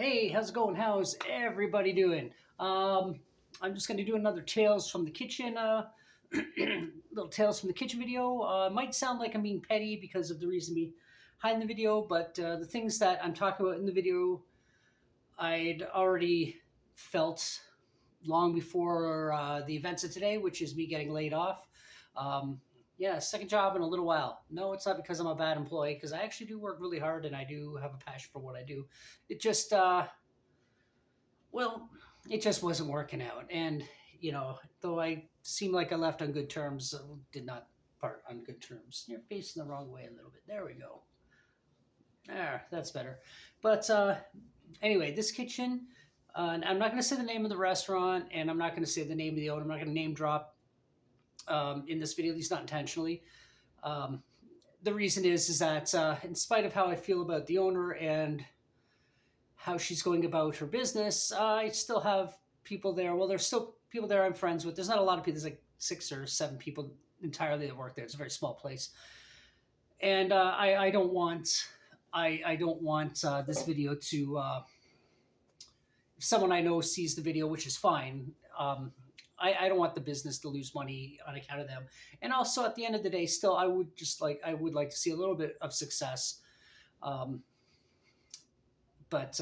Hey, how's it going? How's everybody doing? I'm just going to do another Tales from the Kitchen, little Tales from the Kitchen video. Might sound like I'm being petty because of the reason behind the video, but the things that I'm talking about in the video, I'd already felt long before the events of today, which is me getting laid off. Um, yeah, second job in a little while. No, it's not because I'm a bad employee, because I actually do work really hard and I do have a passion for what I do. It just, well, it just wasn't working out. And, though I seem like I left on good terms, did not part on good terms. You're facing the wrong way a little bit. There we go. That's better. But anyway, this kitchen, and I'm not going to say the name of the restaurant, and I'm not going to say the name of the owner. I'm not going to name drop in this video, at least not intentionally. Um, the reason is that in spite of how I feel about the owner and how she's going about her business, I still have people there. Well, there's still people there I'm friends with. There's not a lot of people. There's like 6 or 7 people entirely that work there. It's a very small place, and I don't want I don't want this video to. If someone I know sees the video, which is fine. I don't want the business to lose money on account of them. And also, at the end of the day, still, I would like to see a little bit of success. Um, but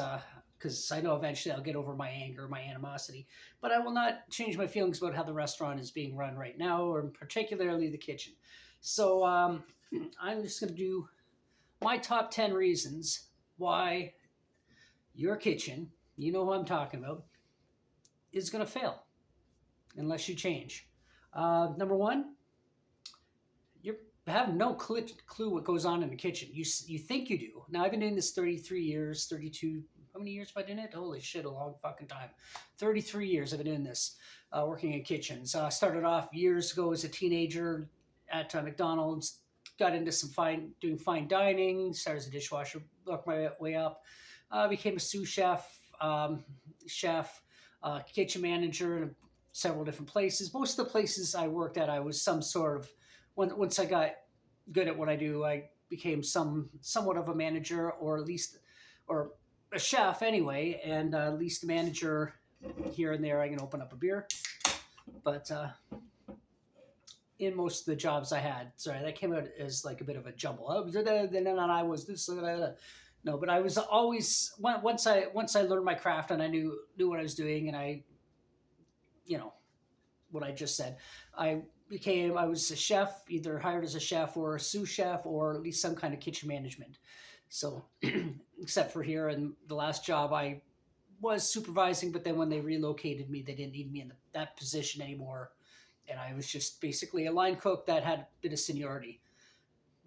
because I know eventually I'll get over my anger, my animosity. But I will not change my feelings about how the restaurant is being run right now, or particularly the kitchen. So I'm just going to do my top 10 reasons why your kitchen, you know who I'm talking about, is going to fail unless you change. Number one, you have no clue what goes on in the kitchen. You think you do. Now, I've been doing this 33 years, 32. How many years have I done it? Holy shit, a long fucking time. 33 years I've been doing this, working in kitchens. Started off years ago as a teenager at McDonald's. Got into doing fine dining. Started as a dishwasher. Worked my way up. Became a sous chef, chef, kitchen manager in several different places. Most of the places I worked at, I was some sort of. Once I got good at what I do, I became somewhat of a manager, or at least, or a chef anyway, and at least a manager here and there. I can open up a beer, but in most of the jobs I had, sorry, that came out as like a bit of a jumble. Then I was this. No, but I was always once I learned my craft and I knew what I was doing, and I, what I just said, I was a chef, either hired as a chef or a sous chef, or at least some kind of kitchen management. So, except for here and the last job, I was supervising, but then when they relocated me, they didn't need me in that position anymore, and I was just basically a line cook that had a bit of seniority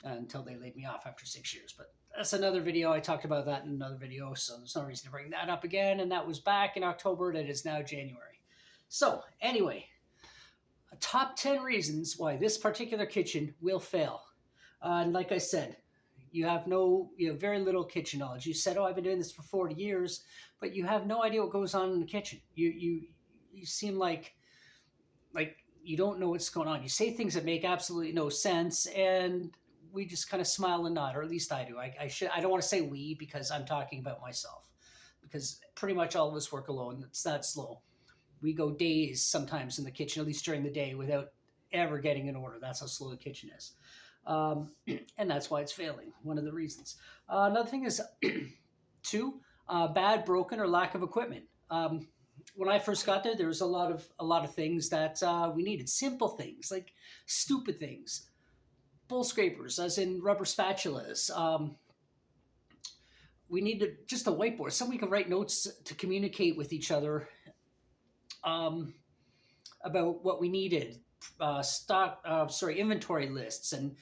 until they laid me off after 6 years. But that's another video. I talked about that in another video, so there's no reason to bring that up again. And that was back in October, and it is now January. So anyway, top 10 reasons why this particular kitchen will fail. And like I said, you have very little kitchen knowledge. You said, "Oh, I've been doing this for 40 years," but you have no idea what goes on in the kitchen. You seem like you don't know what's going on. You say things that make absolutely no sense, and we just kind of smile and nod, or at least I do. I don't want to say we, because I'm talking about myself, because pretty much all of us work alone. It's that slow. We go days sometimes in the kitchen, at least during the day, without ever getting an order. That's how slow the kitchen is. And that's why it's failing. One of the reasons. Another thing is, two, bad, broken, or lack of equipment. When I first got there was a lot of things that we needed. Simple things, like stupid things. Bowl scrapers, as in rubber spatulas. We needed just a whiteboard, something we could write notes to communicate with each other about what we needed. Inventory lists and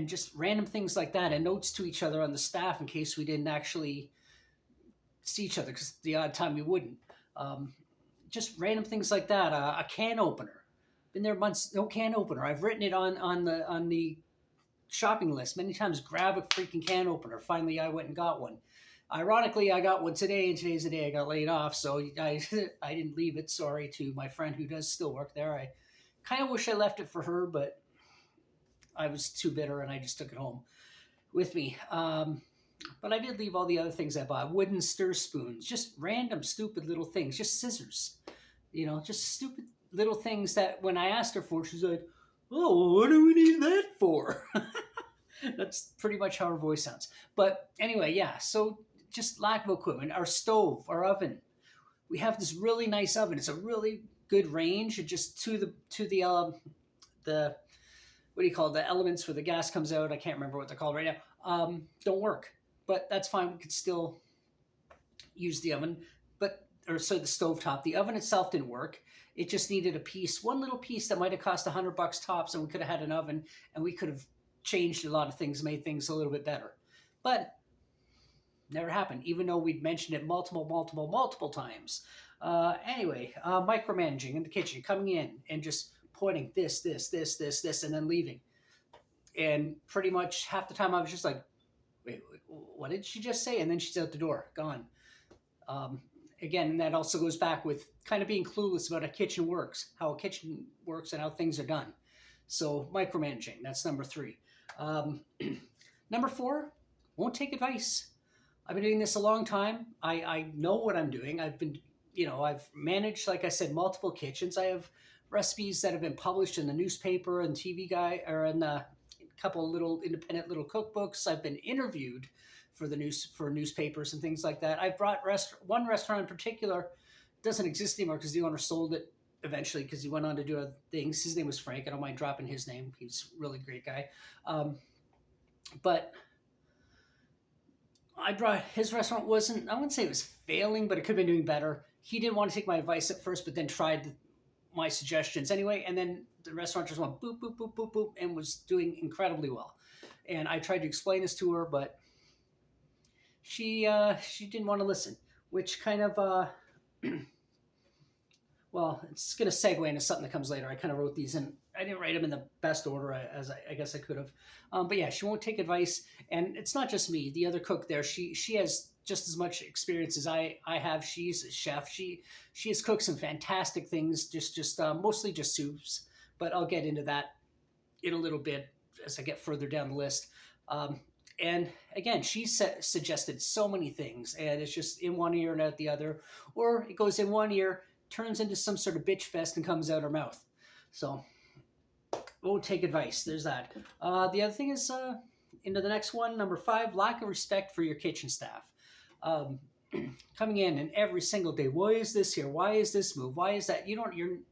just random things like that, and notes to each other on the staff in case we didn't actually see each other, because the odd time we wouldn't. Just random things like that. A can opener. Been there months, no can opener. I've written it on the shopping list many times. Grab a freaking can opener. Finally, I went and got one. Ironically, I got one today, and today's the day I got laid off, so I didn't leave it. Sorry to my friend who does still work there. I kind of wish I left it for her, but I was too bitter, and I just took it home with me. But I did leave all the other things I bought: wooden stir spoons, just random stupid little things, just scissors, just stupid little things that when I asked her for, she's like, "Oh, well, what do we need that for?" That's pretty much how her voice sounds. But anyway, yeah. So just lack of equipment. Our stove, our oven. We have this really nice oven. It's a really good range. It just the what do you call it? The elements where the gas comes out. I can't remember what they're called right now. Don't work, but that's fine. We could still use the oven, but or so the stove top. The oven itself didn't work. It just needed a piece, one little piece that might have cost $100 tops, and we could have had an oven, and we could have changed a lot of things, made things a little bit better. But never happened, even though we'd mentioned it multiple times. Anyway, micromanaging in the kitchen, coming in and just pointing this, and then leaving. And pretty much half the time I was just like, wait, what did she just say? And then she's out the door, gone. Um, Again, and that also goes back with kind of being clueless about how a kitchen works and how things are done. So micromanaging, that's number 3. Um, Number 4, won't take advice. I've been doing this a long time. I know what I'm doing. I've managed, like I said, multiple kitchens. I have recipes that have been published in the newspaper and TV guide, or in a couple of little independent little cookbooks. I've been interviewed for newspapers and things like that. I've brought one restaurant in particular doesn't exist anymore because the owner sold it eventually because he went on to do other things. His name was Frank. I don't mind dropping his name. He's a really great guy. But I brought his restaurant I wouldn't say it was failing, but it could have been doing better. He didn't want to take my advice at first, but then tried my suggestions anyway. And then the restaurant just went boop, boop, boop, boop, boop, and was doing incredibly well. And I tried to explain this to her, but she didn't want to listen, which kind of well, it's going to segue into something that comes later. I kind of wrote these in. I didn't write them in the best order as I guess I could have. But yeah, she won't take advice, and it's not just me. The other cook there, she has just as much experience as I have. She's a chef. She has cooked some fantastic things, just mostly just soups. But I'll get into that in a little bit as I get further down the list. And again, she suggested so many things, and it's just in one ear and out the other, or it goes in one ear, turns into some sort of bitch fest, and comes out her mouth. So, won't take advice. There's that. The other thing is, into the next one, number 5, lack of respect for your kitchen staff. Coming in and every single day, why is this here? Why is this move? Why is that?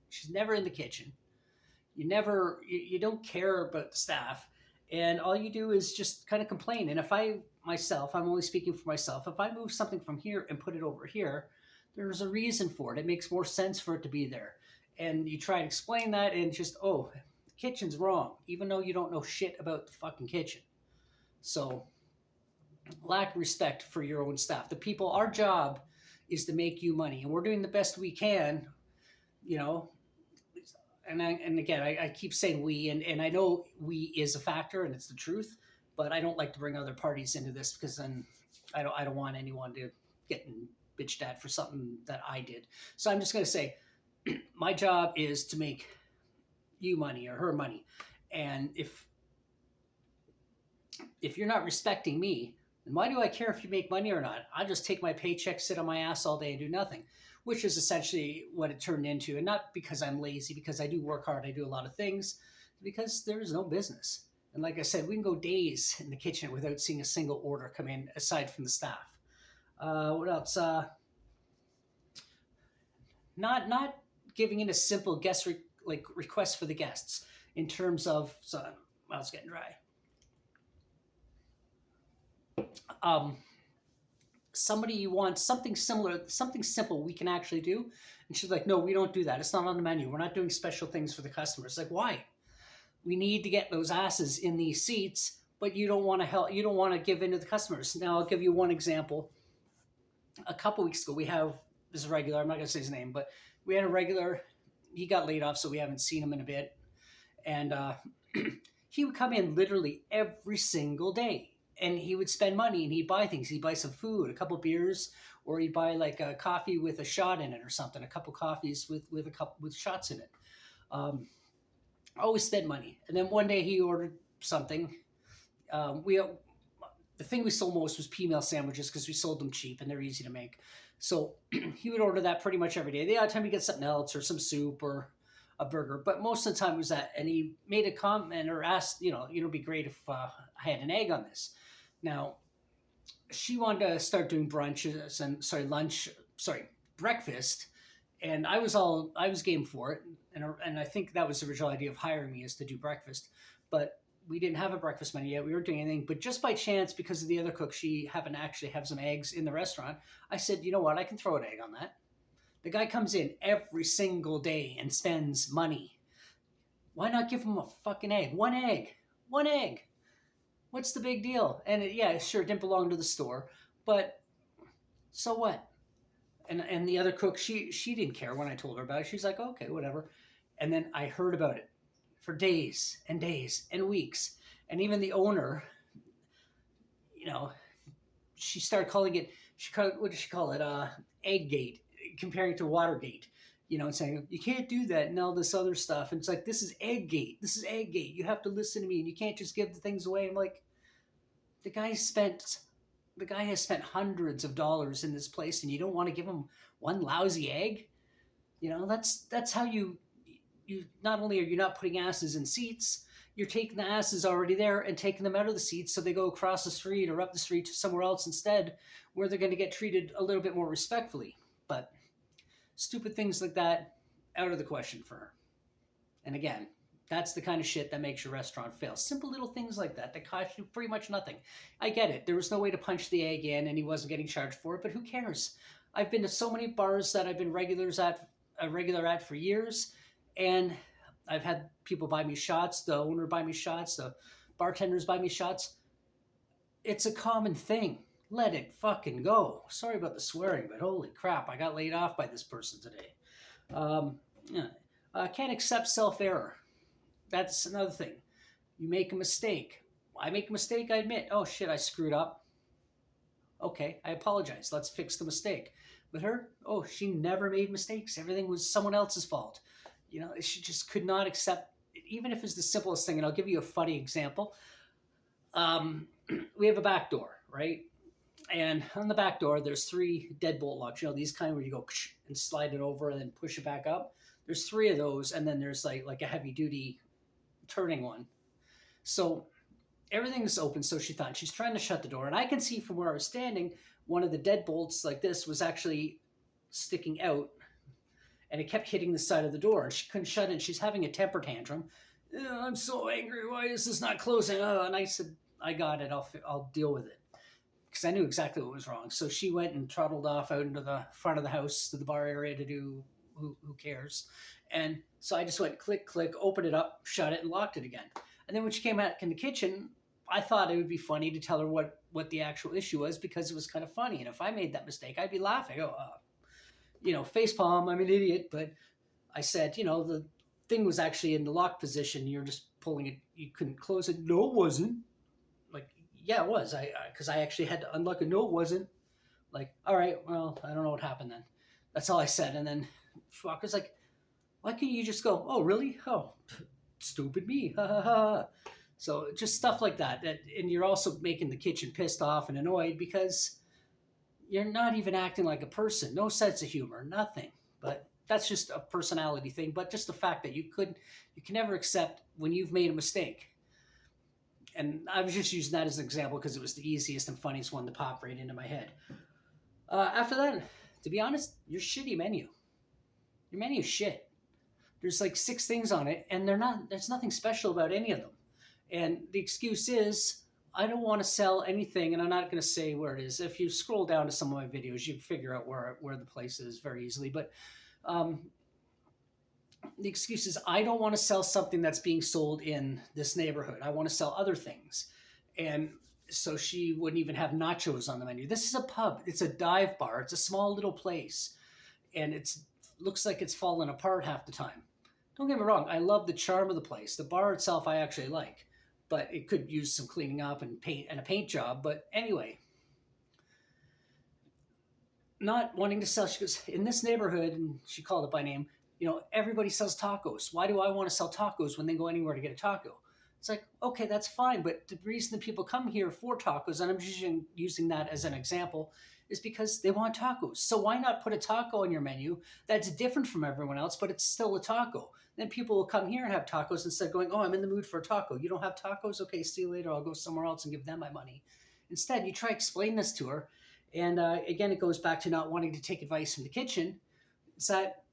She's never in the kitchen. You don't care about the staff. And all you do is just kind of complain. And if I'm only speaking for myself, if I move something from here and put it over here, there's a reason for it. It makes more sense for it to be there. And you try to explain that and just, the kitchen's wrong, even though you don't know shit about the fucking kitchen. So, lack of respect for your own staff. Our job is to make you money. And we're doing the best we can, and again, I keep saying we, and I know we is a factor, and it's the truth, but I don't like to bring other parties into this because then I don't want anyone to get bitched at for something that I did. So I'm just going to say, my job is to make you money or her money, and if you're not respecting me, then why do I care if you make money or not? I'll just take my paycheck, sit on my ass all day, and do nothing. Which is essentially what it turned into. And not because I'm lazy, because I do work hard, I do a lot of things, because there is no business. And like I said, we can go days in the kitchen without seeing a single order come in, aside from the staff. What else? Not giving in a simple request for the guests in terms of, it's getting dry. Somebody you want something similar, something simple we can actually do. And she's like, no, we don't do that. It's not on the menu. We're not doing special things for the customers. Like, why? We need to get those asses in these seats, but you don't want to help. You don't want to give in to the customers. Now, I'll give you one example. A couple weeks ago, this is a regular. I'm not going to say his name, but we had a regular. He got laid off, so we haven't seen him in a bit. And he would come in literally every single day. And he would spend money and he'd buy things. He'd buy some food, a couple beers, or he'd buy like a coffee with a shot in it or something, a couple coffees with shots in it. Always spend money. And then one day he ordered something. The the thing we sold most was P-meal sandwiches because we sold them cheap and they're easy to make. So he would order that pretty much every day. The odd time he'd get something else or some soup or a burger, but most of the time it was that. And he made a comment or asked, it'd be great if I had an egg on this. Now, she wanted to start doing brunches and breakfast, and I was game for it, and I think that was the original idea of hiring me is to do breakfast, but we didn't have a breakfast menu yet. We weren't doing anything, but just by chance, because of the other cook, she happened to actually have some eggs in the restaurant. I said, you know what, I can throw an egg on that. The guy comes in every single day and spends money. Why not give him a fucking egg? One egg. One egg. What's the big deal? And sure, it didn't belong to the store, but so what? And the other cook, she didn't care when I told her about it. She's like, okay, whatever. And then I heard about it for days and days and weeks. And even the owner, she started calling it, what did she call it? Egggate, comparing it to Watergate, and saying, you can't do that and all this other stuff. And it's like, this is Egggate. This is Egggate. You have to listen to me and you can't just give the things away. I'm like, the guy has spent hundreds of dollars in this place and you don't want to give him one lousy egg? That's how you not only are you not putting asses in seats, you're taking the asses already there and taking them out of the seats so they go across the street or up the street to somewhere else instead where they're going to get treated a little bit more respectfully. But stupid things like that, out of the question for her. And again, that's the kind of shit that makes your restaurant fail. Simple little things like that cost you pretty much nothing. I get it. There was no way to punch the egg in and he wasn't getting charged for it, but who cares? I've been to so many bars that I've been regular at for years, and I've had people buy me shots, the owner buy me shots, the bartenders buy me shots. It's a common thing. Let it fucking go. Sorry about the swearing, but holy crap, I got laid off by this person today. Can't accept self-error. That's another thing. You make a mistake. I make a mistake, I admit. Oh shit, I screwed up. Okay, I apologize. Let's fix the mistake. But her, she never made mistakes. Everything was someone else's fault. She just could not accept, even if it's the simplest thing. And I'll give you a funny example. We have a back door, right? And on the back door, there's 3 deadbolt locks. These kind where you go and slide it over and then push it back up. There's 3 of those, and then there's like a heavy duty turning one. So everything's open. So she thought she's trying to shut the door, and I can see from where I was standing, one of the deadbolts like this was actually sticking out, and it kept hitting the side of the door, and she couldn't shut it. She's having a temper tantrum. I'm so angry. Why is this not closing? And I said, I got it. I'll deal with it. Because I knew exactly what was wrong. So she went and trottled off out into the front of the house to the bar area to do who cares. And so I just went click, click, opened it up, shut it, and locked it again. And then when she came back in the kitchen, I thought it would be funny to tell her what the actual issue was, because it was kind of funny. And if I made that mistake, I'd be laughing. Facepalm, I'm an idiot. But I said, the thing was actually in the lock position. You're just pulling it. You couldn't close it. No, it wasn't. Like, yeah, it was. Because I actually had to unlock it. No, it wasn't. Like, all right, well, I don't know what happened then. That's all I said. And then Schwacker's like, why can't you just go, oh, really? Oh, stupid me. Ha, ha, ha. So just stuff like that. And you're also making the kitchen pissed off and annoyed because you're not even acting like a person. No sense of humor, nothing. But that's just a personality thing. But just the fact that you can never accept when you've made a mistake. And I was just using that as an example because it was the easiest and funniest one to pop right into my head. After that, to be honest, your shitty menu. Your menu's shit. There's like 6 things on it, and there's nothing special about any of them. And the excuse is, I don't want to sell anything, and I'm not going to say where it is. If you scroll down to some of my videos, you can figure out where the place is very easily. But the excuse is, I don't want to sell something that's being sold in this neighborhood. I want to sell other things. And so she wouldn't even have nachos on the menu. This is a pub. It's a dive bar. It's a small little place. And it looks like it's fallen apart half the time. Don't get me wrong. I love the charm of the place. The bar itself I actually like. But it could use some cleaning up and a paint job. But anyway, not wanting to sell. She goes, in this neighborhood, and she called it by name, everybody sells tacos. Why do I want to sell tacos when they go anywhere to get a taco? It's like, okay, that's fine, but the reason that people come here for tacos, and I'm using that as an example, is because they want tacos. So why not put a taco on your menu that's different from everyone else, but it's still a taco? Then people will come here and have tacos instead of going, oh, I'm in the mood for a taco. You don't have tacos? Okay, see you later. I'll go somewhere else and give them my money. Instead, you try to explain this to her. And again, it goes back to not wanting to take advice from the kitchen. It's that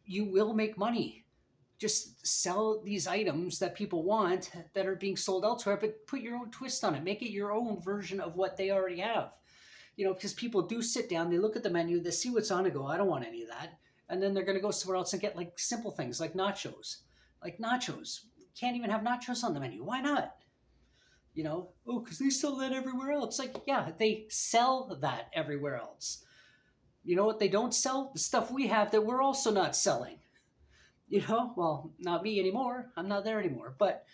you will make money. Just sell these items that people want that are being sold elsewhere, but put your own twist on it. Make it your own version of what they already have. Because people do sit down, they look at the menu, they see what's on and go, I don't want any of that. And then they're going to go somewhere else and get like simple things like nachos. Like nachos. Can't even have nachos on the menu. Why not? Oh, because they sell that everywhere else. Like, yeah, they sell that everywhere else. You know what they don't sell? The stuff we have that we're also not selling. Well, not me anymore. I'm not there anymore. But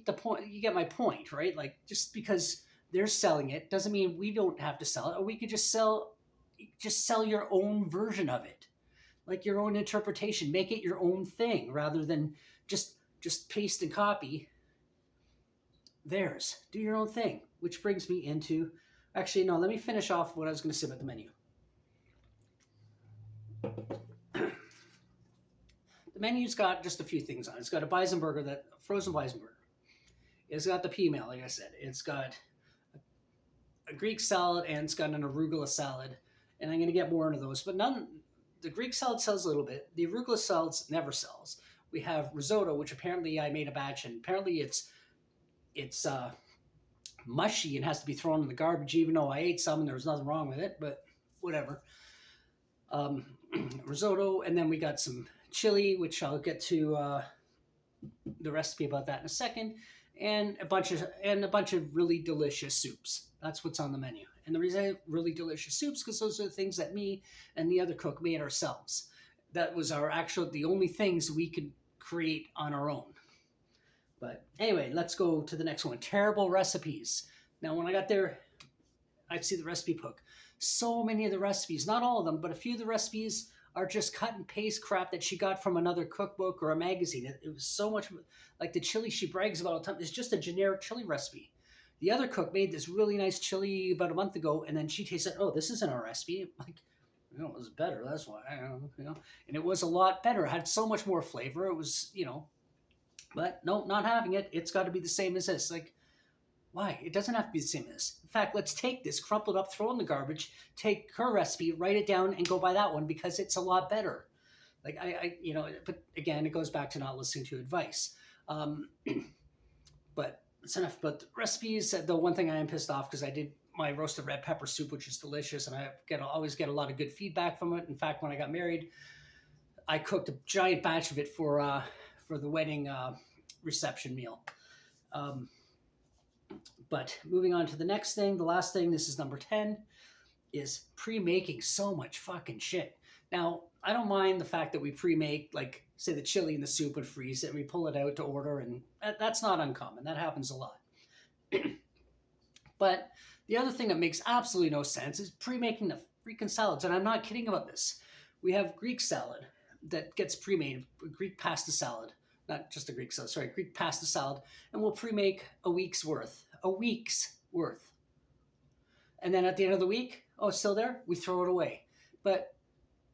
the point, you get my point, right? Like, just because they're selling it doesn't mean we don't have to sell it, or we could just sell your own version of it, like your own interpretation. Make it your own thing rather than just paste and copy theirs. Do your own thing. Which brings me into, actually, no, let me finish off what I was going to say about the menu. The menu's got just a few things on it. It's got a bison burger, that frozen bison burger. It's got the pea meal, like I said. It's got a Greek salad, and it's got an arugula salad. And I'm going to get more into those. But the Greek salad sells a little bit. The arugula salad never sells. We have risotto, which apparently I made a batch, and apparently it's mushy and has to be thrown in the garbage, even though I ate some and there was nothing wrong with it, but whatever. Risotto, and then we got some chili, which I'll get to the recipe about that in a second, and a bunch of really delicious soups. That's what's on the menu. And the reason I have really delicious soups, because those are the things that me and the other cook made ourselves. That was the only things we could create on our own. But anyway, let's go to the next one. Terrible recipes. Now, when I got there, I'd see the recipe book. So many of the recipes, not all of them, but a few of the recipes are just cut and paste crap that she got from another cookbook or a magazine. It was so much, like the chili she brags about all the time. It's just a generic chili recipe. The other cook made this really nice chili about a month ago, and then she tasted, oh, this isn't our recipe. I'm like, it was better. That's why, and it was a lot better. It had so much more flavor. It was, but no, not having it. It's got to be the same as this. Like, why? It doesn't have to be the same as this. In fact, let's take this, crumple it up, throw it in the garbage, take her recipe, write it down, and go buy that one because it's a lot better. Like, but again, it goes back to not listening to advice. But it's enough about the recipes. The one thing I am pissed off, because I did my roasted red pepper soup, which is delicious, and I always get a lot of good feedback from it. In fact, when I got married, I cooked a giant batch of it for the wedding reception meal. But moving on to the next thing, the last thing, this is number 10, is pre-making so much fucking shit. Now, I don't mind the fact that we pre-make, like, say, the chili and the soup and freeze it, and we pull it out to order, and that's not uncommon. That happens a lot. But the other thing that makes absolutely no sense is pre-making the freaking salads, and I'm not kidding about this. We have Greek salad that gets pre-made, Greek pasta salad. Not just a Greek salad, sorry, Greek pasta salad, and we'll pre-make a week's worth. And then at the end of the week, oh, it's still there? We throw it away. But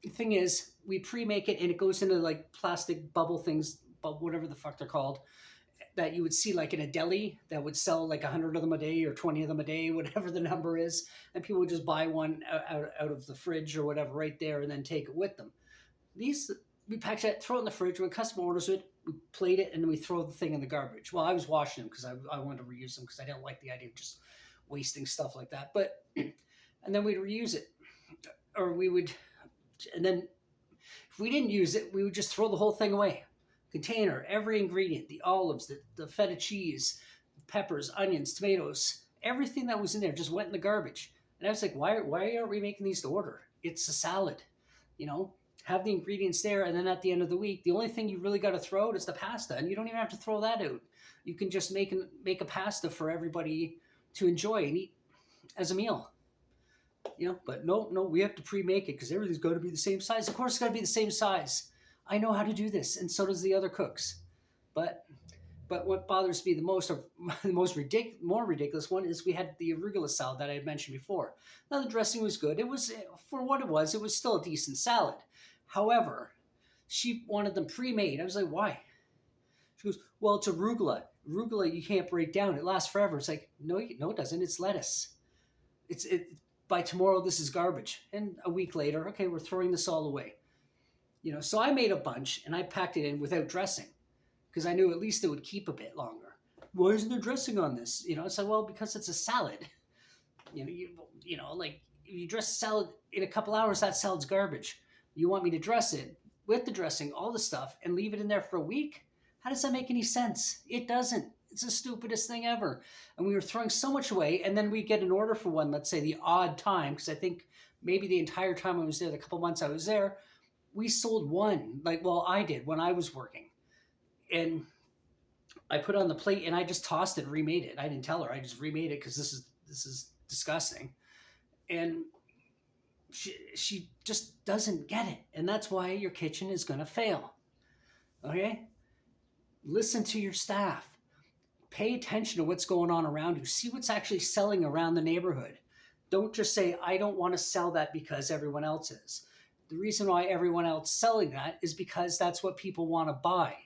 the thing is, we pre-make it, and it goes into like plastic bubble things, whatever the fuck they're called, that you would see like in a deli that would sell like 100 of them a day or 20 of them a day, whatever the number is, and people would just buy one out of the fridge or whatever right there and then take it with them. These, we package it, throw it in the fridge. When a customer orders it, we plate it, and then we throw the thing in the garbage. Well, I was washing them because I wanted to reuse them because I didn't like the idea of just wasting stuff like that. But, and then we'd reuse it. Or we would, and then if we didn't use it, we would just throw the whole thing away. Container, every ingredient, the olives, the feta cheese, peppers, onions, tomatoes, everything that was in there just went in the garbage. And I was like, why aren't we making these to order? It's a salad, have the ingredients there, and then at the end of the week, the only thing you really got to throw out is the pasta, and you don't even have to throw that out. You can just make a pasta for everybody to enjoy and eat as a meal. But no, we have to pre-make it because everything's got to be the same size. Of course, it's got to be the same size. I know how to do this, and so does the other cooks. But But what bothers me the most, or the more ridiculous one, is we had the arugula salad that I had mentioned before. Now the dressing was good. It was, for what it was still a decent salad. However, she wanted them pre-made. I was like, why? She goes, well, it's arugula. Arugula you can't break down. It lasts forever. It's like, no, no, it doesn't. It's lettuce. It by tomorrow this is garbage. And a week later, okay, we're throwing this all away. So I made a bunch and I packed it in without dressing because I knew at least it would keep a bit longer. Why isn't there dressing on this? It's like, well, because it's a salad. Like if you dress a salad in a couple hours, that salad's garbage. You want me to dress it with the dressing, all the stuff, and leave it in there for a week? How does that make any sense? It doesn't. It's the stupidest thing ever. And we were throwing so much away, and then we get an order for one, let's say the odd time, because I think maybe the entire time I was there, the couple months I was there, we sold one. Like, well, I did when I was working. And I put it on the plate and I just tossed it and remade it. I didn't tell her. I just remade it because this is disgusting. And she just doesn't get it. And that's why your kitchen is going to fail. Okay? Listen to your staff. Pay attention to what's going on around you. See what's actually selling around the neighborhood. Don't just say, I don't want to sell that because everyone else is. The reason why everyone else is selling that is because that's what people want to buy.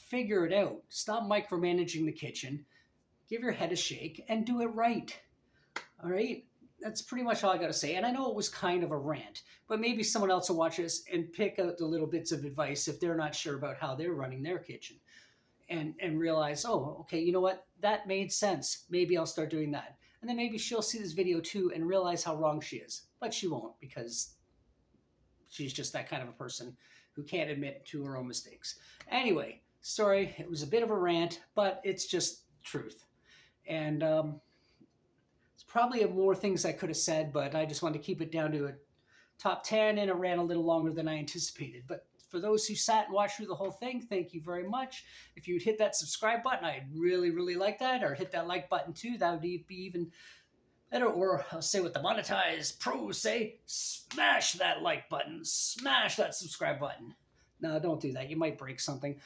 Figure it out. Stop micromanaging the kitchen. Give your head a shake and do it right. All right? That's pretty much all I got to say. And I know it was kind of a rant, but maybe someone else will watch this and pick out the little bits of advice if they're not sure about how they're running their kitchen and realize, oh, okay, you know what? That made sense. Maybe I'll start doing that. And then maybe she'll see this video too and realize how wrong she is. But she won't because she's just that kind of a person who can't admit to her own mistakes. Anyway, sorry, it was a bit of a rant, but it's just truth. And it's probably more things I could have said, but I just wanted to keep it down to a top 10, and it ran a little longer than I anticipated. But for those who sat and watched through the whole thing, thank you very much. If you'd hit that subscribe button, I'd really, really like that. Or hit that like button too. That would be even better. Or I'll say what the monetized pros say, smash that like button, smash that subscribe button. No, don't do that. You might break something.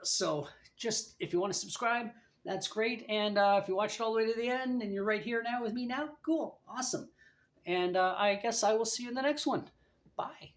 So just, if you want to subscribe, that's great. And if you watched all the way to the end and you're right here now with me now, cool, awesome. And I guess I will see you in the next one. Bye.